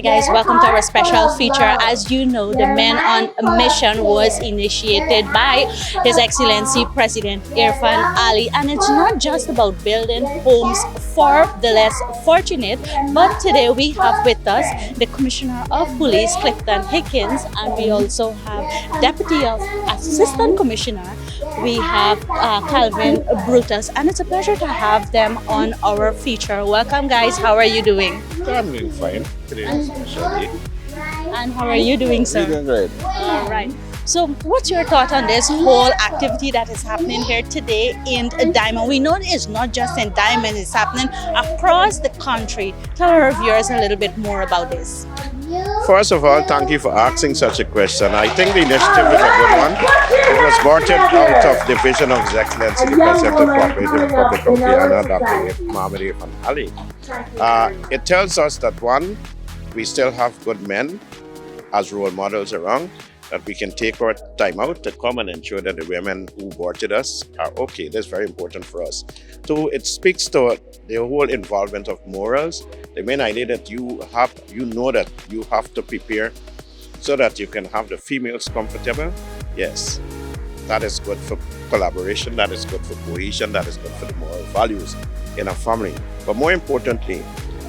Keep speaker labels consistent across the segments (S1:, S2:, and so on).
S1: guys, welcome to our special feature. As you know, the Men on a Mission was initiated by His Excellency President Irfan Ali, and it's not just about building homes for the less fortunate, but today we have with us the Commissioner of Police, Clifton Hickins, and we also have Deputy of Assistant Commissioner, we have Calvin Brutus, and it's a pleasure to have them on our feature. Welcome guys, how are you doing?
S2: I'm doing fine today, especially.
S1: And how are you doing, sir?
S2: Doing great.
S1: All right. So what's your thought on this whole activity that is happening here today in Diamond? We know it's not just in Diamond, it's happening across the country. Tell our viewers a little bit more about this.
S2: First of all, thank you for asking such a question. I think the initiative is a good one. It was birthed out of the vision of His Excellency, the President of the Cooperative Republic of Guyana, Dr. Mohamed Irfan Ali. It tells us that one, we still have good men as role models around, that we can take our time out to come and ensure that the women who aborted us are okay. That's very important for us. Two, it speaks to the whole involvement of morals. The main idea that you know that you have to prepare so that you can have the females comfortable. Yes, that is good for collaboration, that is good for cohesion, that is good for the moral values in a family. But more importantly,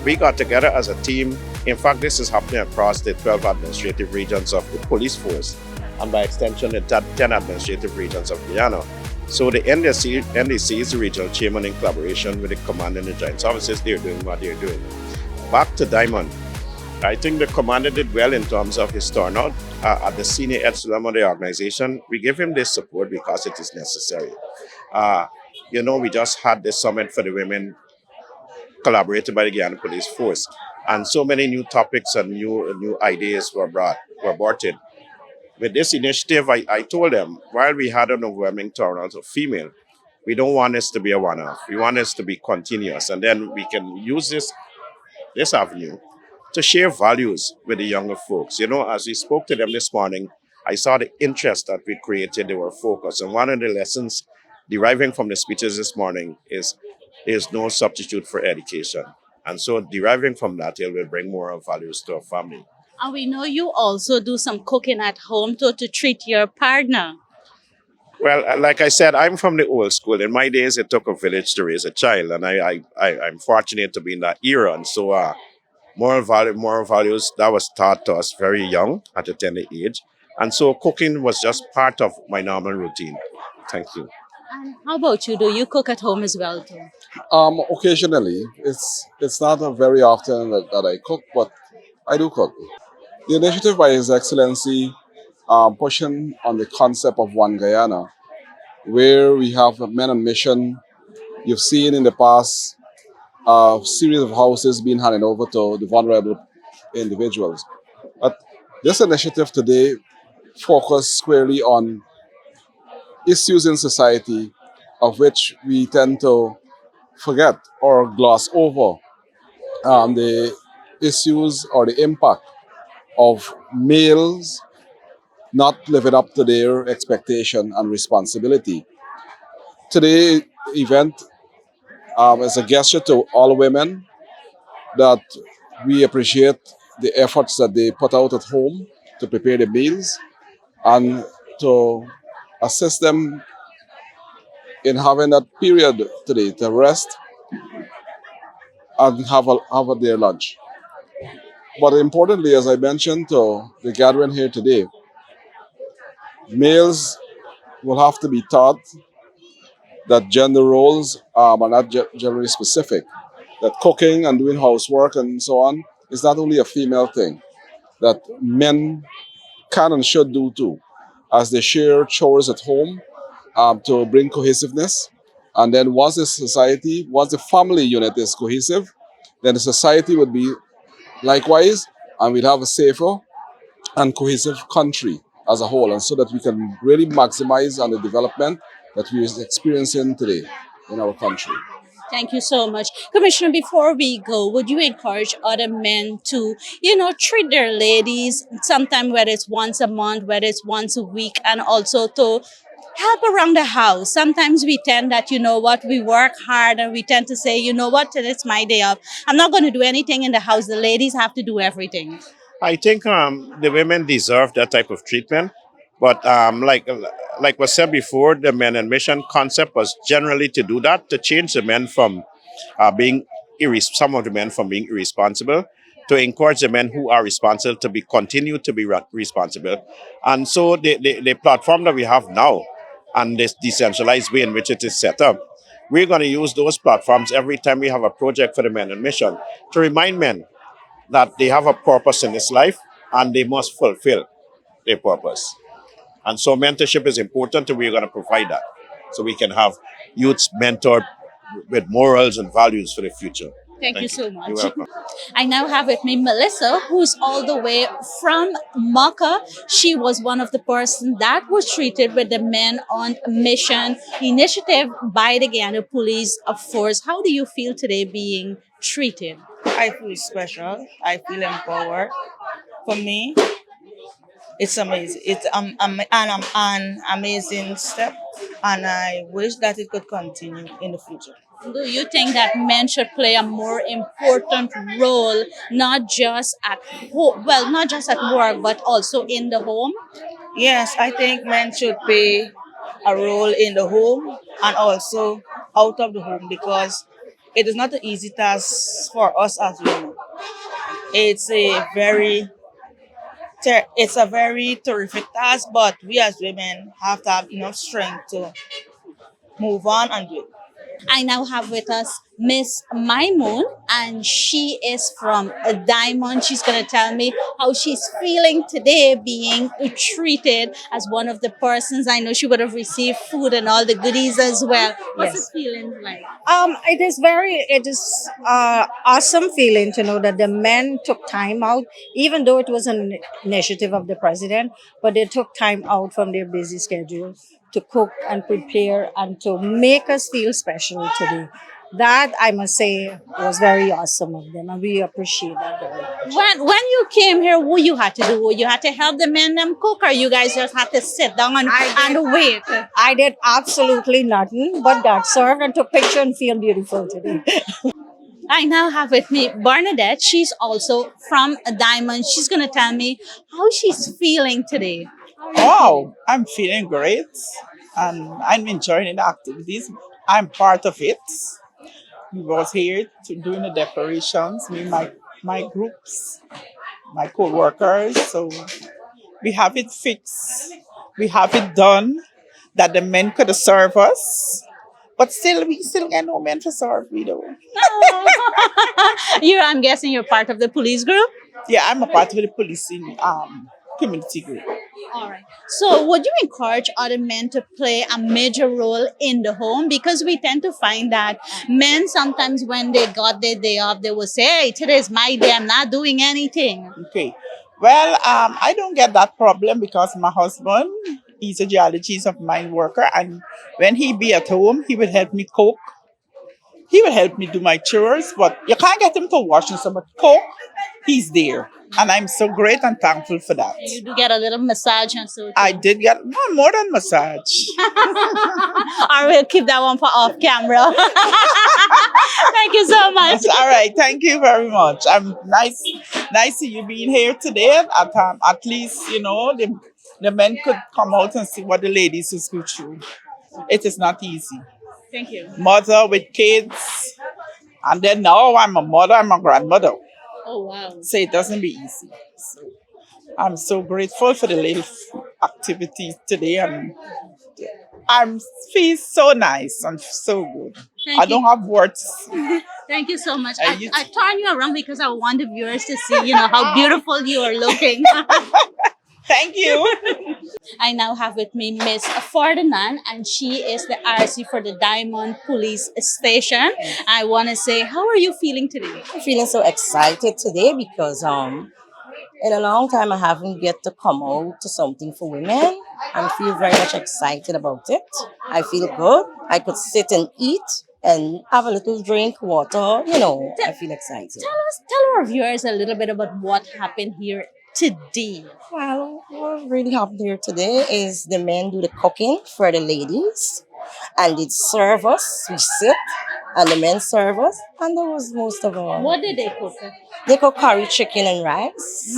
S2: we got together as a team. In fact, this is happening across the 12 administrative regions of the police force, and by extension, the 10 administrative regions of Guyana. So the NDC is the regional chairman in collaboration with the command and the joint services. They're doing what they're doing. Back to Diamond. I think the commander did well in terms of his turnout at the senior echelon of the organization. We give him this support because it is necessary. We just had this summit for the women collaborated by the Guyana Police Force. And so many new topics and new ideas were brought in. With this initiative, I told them, while we had an overwhelming turnout of female, we don't want this to be a one-off. We want this to be continuous. And then we can use this avenue to share values with the younger folks. As we spoke to them this morning, I saw the interest that we created, they were focused. And one of the lessons deriving from the speeches this morning is there's no substitute for education. And so deriving from that, it will bring moral values to our family.
S1: And we know you also do some cooking at home to treat your partner.
S2: Well, like I said, I'm from the old school. In my days, it took a village to raise a child. And I'm fortunate to be in that era. And so moral values, that was taught to us very young at a tender age. And so cooking was just part of my normal routine. Thank you.
S1: And how about you? Do you cook at home as well too?
S3: Occasionally. It's not very often that I cook, but I do cook. The initiative by His Excellency pushing on the concept of One Guyana, where we have men on mission. You've seen in the past a series of houses being handed over to the vulnerable individuals. But this initiative today focuses squarely on issues in society of which we tend to forget or gloss over, the issues or the impact of males not living up to their expectation and responsibility. Today's event is a gesture to all women that we appreciate the efforts that they put out at home to prepare the meals and to assist them in having that period today to rest and have their lunch. But importantly, as I mentioned to the gathering here today, males will have to be taught that gender roles are not generally specific, that cooking and doing housework and so on is not only a female thing, that men can and should do too, as they share chores at home to bring cohesiveness. And then once the family unit is cohesive, then the society would be likewise, and we'd have a safer and cohesive country as a whole, and so that we can really maximize on the development that we are experiencing today in our country.
S1: Thank you so much. Commissioner, before we go, would you encourage other men to, treat their ladies sometime, whether it's once a month, whether it's once a week, and also to help around the house. Sometimes we tend that, you know what, we work hard and we tend to say, you know what, today's my day off. I'm not going to do anything in the house. The ladies have to do everything.
S2: I think the women deserve that type of treatment, but like was said before, the men and mission concept was generally to do that, to change the men from being some of the men from being irresponsible, to encourage the men who are responsible to be continue to be responsible. And so the platform that we have now and this decentralized way in which it is set up, we're going to use those platforms every time we have a project for the men and mission to remind men that they have a purpose in this life and they must fulfill their purpose. And so mentorship is important, and we're going to provide that so we can have youths mentored with morals and values for the future.
S1: Thank you so much.
S2: You're welcome.
S1: I now have with me Melissa, who's all the way from Maka. She was one of the persons that was treated with the Men on Mission initiative by the Guyana Police Force. How do you feel today being treated?
S4: I feel special. I feel empowered. For me, it's amazing. It's an amazing step, and I wish that it could continue in the future.
S1: Do you think that men should play a more important role, not just at home, well, not just at work, but also in the home?
S4: Yes, I think men should play a role in the home and also out of the home because it is not an easy task for us as women. It's a very it's a very terrific task, but we as women have to have enough strength to move on and do it.
S1: I now have with us Miss Maimoon, and she is from a Diamond. She's going to tell me how she's feeling today being treated as one of the persons. I know she would have received food and all the goodies as well. What's
S5: Yes.
S1: it feeling like?
S5: It is awesome feeling to know that the men took time out, even though it was an initiative of the president, but they took time out from their busy schedule to cook and prepare and to make us feel special today. That I must say was very awesome of them, and we appreciate that very much.
S1: When you came here, what you had to do? You had to help the men them cook, or you guys just had to sit down and wait?
S5: I did absolutely nothing but got served and took picture and feel beautiful today.
S1: I now have with me Bernadette. She's also from a Diamond. She's going to tell me how she's feeling today.
S6: Wow, I'm feeling great and I'm enjoying the activities. I'm part of it. We was here to doing the decorations, me, my groups, my co-workers. So we have it fixed. We have it done that the men could serve us. But still, we still get no men to serve me though.
S1: I'm guessing you're part of the police group?
S6: Yeah, I'm a part of the policing community group.
S1: All right. So, would you encourage other men to play a major role in the home? Because we tend to find that men sometimes, when they got their day off, they will say, "Hey, today's my day. I'm not doing anything."
S6: Okay. Well, I don't get that problem because my husband, he's a geologist of mine worker, and when he be at home, he will help me cook. He will help me do my chores, but you can't get him to wash and stuff, but cook, he's there. And I'm so great and thankful for that.
S1: You do get a little massage and so.
S6: I did get more than massage.
S1: I will keep that one for off camera. Thank you so much.
S6: All right, thank you very much. I'm nice to you being here today. At least, the men could come out and see what the ladies is go through. It is not easy.
S1: Thank you.
S6: Mother with kids, and then now I'm a mother, I'm a grandmother.
S1: Oh, wow.
S6: So it doesn't be easy. So I'm so grateful for the little activities today, and I'm feel so nice and so good. I don't have words.
S1: Thank you so much.
S6: You
S1: I turn you around because I want the viewers to see, how beautiful you are looking.
S6: Thank you.
S1: I now have with me Miss Ferdinand, and she is the RC for the Diamond Police Station. I want to say, how are you feeling today?
S7: I'm feeling so excited today because in a long time I haven't get to come out to something for women. I feel very much excited about it. I feel good. I could sit and eat and have a little drink, water. I feel excited.
S1: Tell our viewers a little bit about what happened here today?
S7: Well, what really happened here today is the men do the cooking for the ladies, and they serve us. We sit, and the men serve us, and that was most of all.
S1: What did they cook?
S7: They cook curry chicken and rice.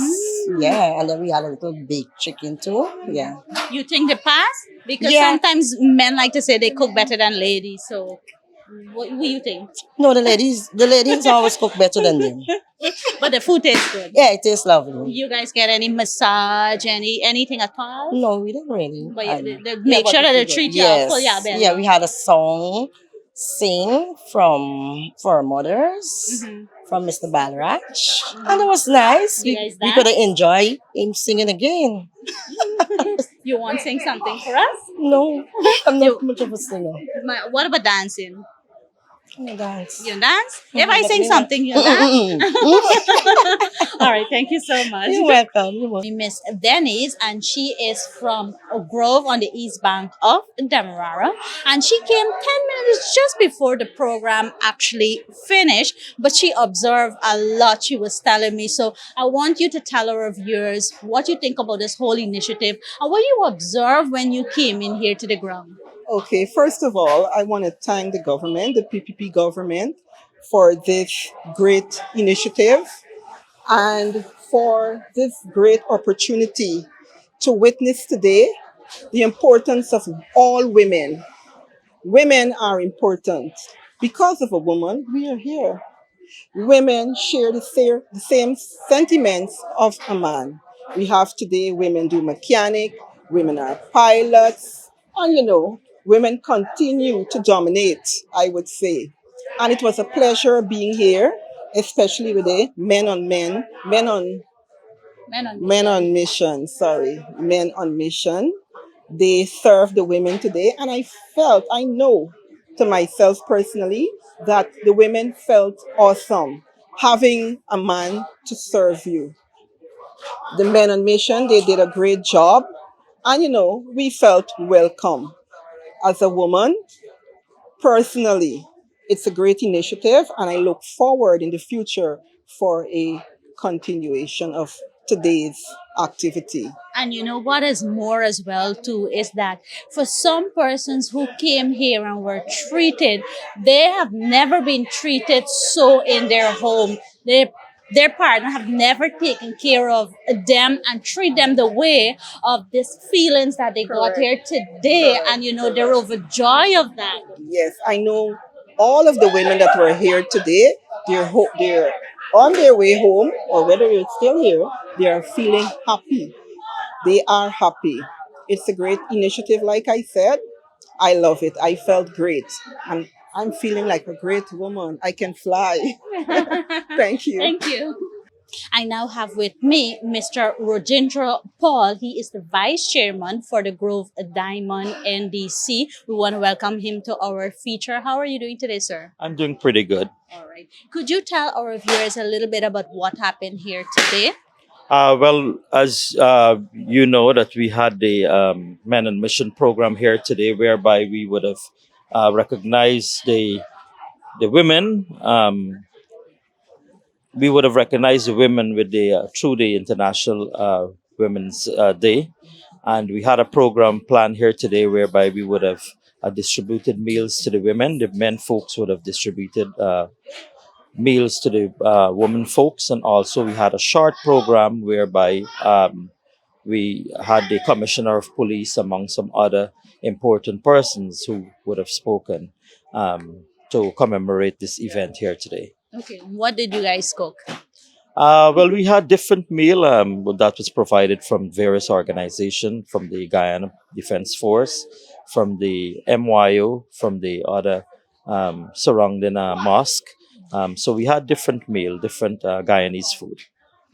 S7: Yeah, and then we had a little baked chicken too. Yeah.
S1: You think they pass? Because
S7: Yeah.
S1: sometimes men like to say they cook better than ladies. So, what do you think?
S7: No, the ladies always cook better than them.
S1: But the food tastes good.
S7: Yeah, it tastes lovely.
S1: You guys get any massage, anything at all?
S7: No, we didn't really.
S1: But they
S7: Yeah,
S1: make
S7: but
S1: sure
S7: the
S1: that they
S7: food was-
S1: treat you
S7: yes.
S1: full your belly.
S7: Yeah, we had a song sing for our mothers from Mr. Balraj. And it was nice.
S1: You
S7: We,
S1: guys
S7: we
S1: dance?
S7: could enjoy him singing again.
S1: You want to sing something for us?
S7: No, I'm not much of a singer.
S1: What about dancing?
S7: I dance.
S1: You dance? If I sing something, you dance? All right, thank you so much.
S7: You're welcome. You're welcome.
S1: Miss Denise, and she is from a grove on the east bank of Demerara, and she came 10 minutes just before the program actually finished, but she observed a lot. She was telling me, so I want you to tell our viewers what you think about this whole initiative and what you observed when you came in here to the ground.
S8: Okay, first of all, I want to thank the government, the PPP government, for this great initiative and for this great opportunity to witness today the importance of all women. Women are important. Because of a woman, we are here. Women share the same sentiments of a man. We have today women do mechanic, women are pilots, and women continue to dominate, I would say. And it was a pleasure being here, especially with the men on mission, sorry, men on mission. They serve the women today, and I know to myself personally that the women felt awesome having a man to serve you. The men on mission, they did a great job, and we felt welcome. As a woman, personally, it's a great initiative, and I look forward in the future for a continuation of today's activity.
S1: And you know what is more as well too is that for some persons who came here and were treated, they have never been treated so in their home. Their partner have never taken care of them and treat them the way of these feelings that they got
S8: Correct.
S1: here today. And they're overjoyed of that.
S8: Yes, I know all of the women that were here today, they're on their way home, or whether you're still here, they are feeling happy. They are happy. It's a great initiative, like I said. I love it. I felt great. And I'm feeling like a great woman. I can fly. Thank you.
S1: Thank you. I now have with me Mr. Rojindra Paul. He is the Vice Chairman for the Grove Diamond NDC. We want to welcome him to our feature. How are you doing today, sir?
S9: I'm doing pretty good.
S1: All right. Could you tell our viewers a little bit about what happened here today?
S9: Well, as you know, that we had the Men on Mission program here today, whereby we would have recognized the women. We would have recognized the women with the through the International Women's Day, and we had a program planned here today whereby we would have distributed meals to the women. The men folks would have distributed meals to the women folks, and also we had a short program whereby we had the Commissioner of Police among some other important persons who would have spoken to commemorate this event here today.
S1: Okay. What did you guys cook?
S9: Well, we had different meal that was provided from various organizations, from the Guyana Defense Force, from the MYO, from the other surrounding mosque. So we had different meal, different Guyanese food.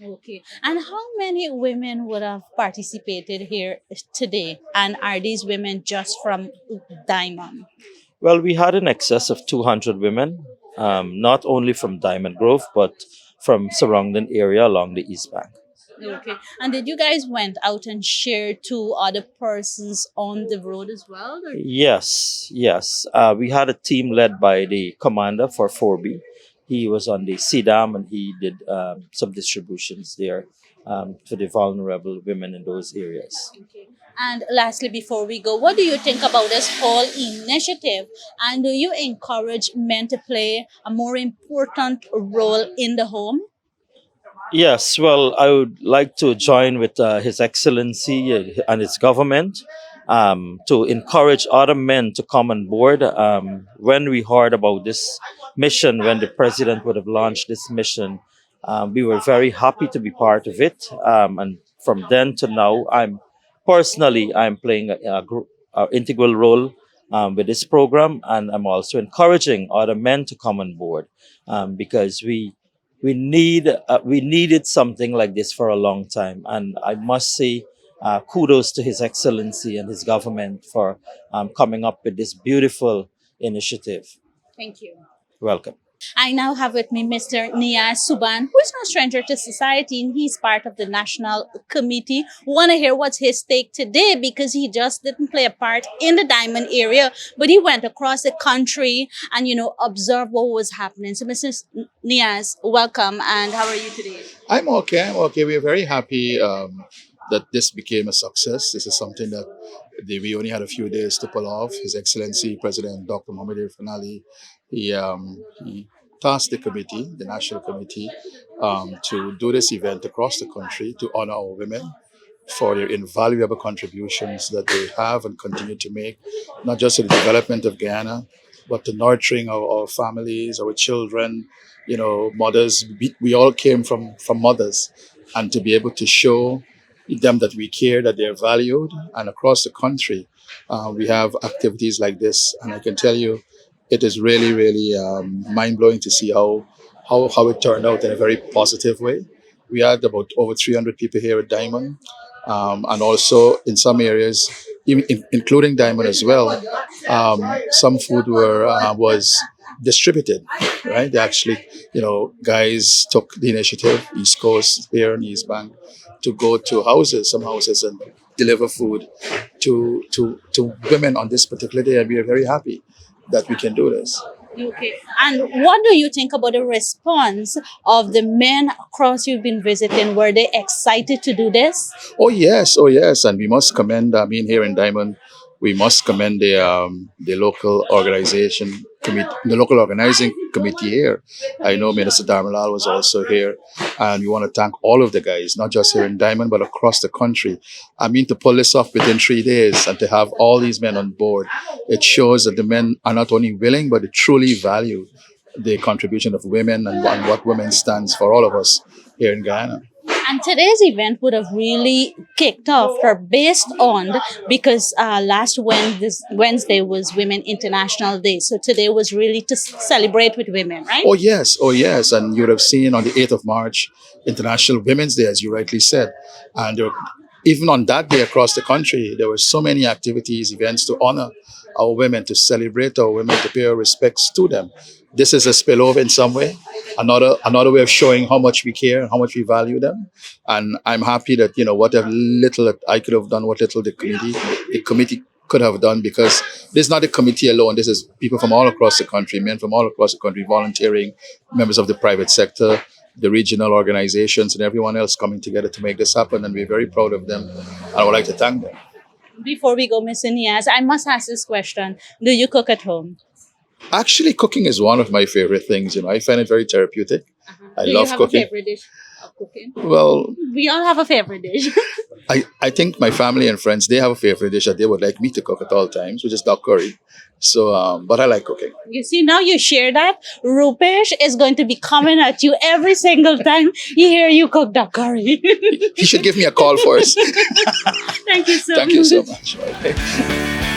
S1: Okay. And how many women would have participated here today? And are these women just from Diamond?
S9: Well, we had in excess of 200 women, not only from Diamond Grove, but from surrounding area along the East Bank.
S1: Okay. And did you guys went out and shared to other persons on the road as well? Or?
S9: Yes. We had a team led by the commander for 4B. He was on the CDAM and he did some distributions there to the vulnerable women in those areas.
S1: And lastly, before we go, what do you think about this whole initiative? And do you encourage men to play a more important role in the home?
S9: Yes, well, I would like to join with His Excellency and his government to encourage other men to come on board. When we heard about this mission, when the president would have launched this mission, we were very happy to be part of it. And from then to now, I'm playing a integral role with this program, and I'm also encouraging other men to come on board because we needed something like this for a long time, and I must say kudos to His Excellency and his government for coming up with this beautiful initiative.
S1: Thank you.
S9: Welcome.
S1: I now have with me Mr. Niaz Suban, who is no stranger to society, and he's part of the National Committee. Want to hear what's his take today, because he just didn't play a part in the Diamond area, but he went across the country and, observed what was happening. So, Mr. Niaz, welcome, and how are you today?
S10: I'm okay. I'm okay. We're very happy that this became a success. This is something that we only had a few days to pull off. His Excellency President Dr. Mohamed Irfan Ali, he tasked the committee, the National Committee, to do this event across the country to honor our women for their invaluable contributions that they have and continue to make, not just to the development of Guyana, but the nurturing of our families, our children, mothers. We all came from mothers, and to be able to show them that we care, that they're valued, and across the country, we have activities like this. And I can tell you, it is really, really mind-blowing to see how it turned out in a very positive way. We had about over 300 people here at Diamond, and also in some areas, even including Diamond as well, some food was distributed, right? They actually, guys took the initiative, East Coast here in East Bank, to go to some houses, and deliver food to women on this particular day. And we are very happy that we can do this.
S1: Okay. And what do you think about the response of the men across you've been visiting? Were they excited to do this?
S10: Oh yes, and we must commend. Here in Diamond, we must commend the local organization committee, the local organizing committee here. I know Minister Darmalal was also here, and we want to thank all of the guys, not just here in Diamond, but across the country. To pull this off within 3 days and to have all these men on board, it shows that the men are not only willing, but they truly value the contribution of women and what women stands for all of us here in Guyana.
S1: And today's event would have really kicked off or based on, because last Wednesday was Women International Day. So today was really to celebrate with women, right?
S10: Oh yes. And you would have seen on the 8th of March, International Women's Day, as you rightly said. And even on that day across the country, there were so many activities, events to honor our women, to celebrate our women, to pay our respects to them. This is a spillover in some way, another way of showing how much we care and how much we value them. And I'm happy that, whatever little that I could have done, what little the committee could have done, because this is not a committee alone. This is people from all across the country, men from all across the country, volunteering, members of the private sector, the regional organizations, and everyone else coming together to make this happen. And we're very proud of them. And I would like to thank them.
S1: Before we go, Mr. Niaz, I must ask this question. Do you cook at home?
S10: Actually, cooking is one of my favorite things. I find it very therapeutic. I love cooking.
S1: Do you have a favorite dish of cooking?
S10: Well,
S1: we all have a favorite dish.
S10: I think my family and friends, they have a favorite dish that they would like me to cook at all times, which is duck curry. So, but I like cooking.
S1: You see, now you share that, Rupesh is going to be coming at you every single time he hear you cook duck curry.
S10: He should give me a call first.
S1: Thank you so much.
S10: Thank you so much. Okay.